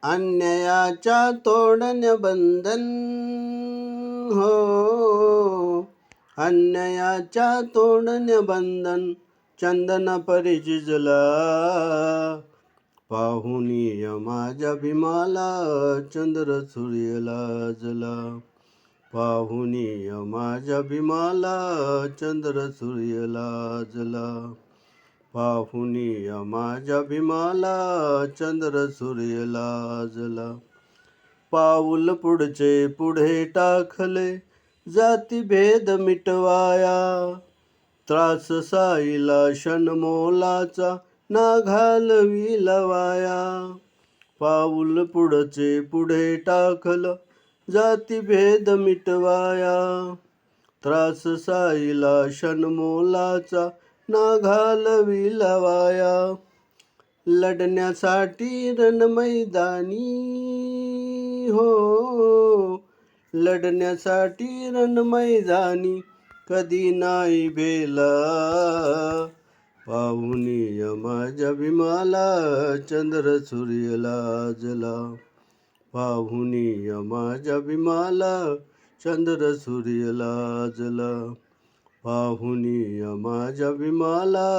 अन्यायाच्या तोडण्या बंधन हो, अन्यायाच्या तोडण्या बंधन चंदन परिजिजला. पाहुनी माझ्या भीमाला चंद्र सूर्य लाजला. पाहुनी माझ्या भीमाला चंद्र सूर्य लाजला. पाहुनी माझ्या भीमाला चंद्र सूर्य लाजला. पाऊल पुढचे पुढे टाकले जातीभेद मिटवाया. त्रास साईला क्षणमोलाचा ना घालविला वाया. पाऊल पुढचे पुढे टाकलं जातीभेद मिटवाया. त्रास साईला क्षणमोलाचा ना घालविला वाया. लढण्यासाठी रणमैदानी हो, लढण्यासाठी रणमैदानी कधी नाही भेला. पाहुनी माझ्या भीमाला चंद्र सूर्य लाजला. पाहुनी माझ्या भीमाला चंद्र सूर्य लाजला. पाहुनी माझ्या भीमाला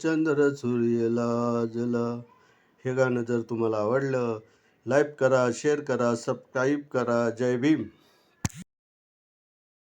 चंद्र सूर्य लाजला. हे गाणं जर तुम्हाला आवडलं, लाईक करा, शेअर करा, सबस्क्राईब करा. जय भीम.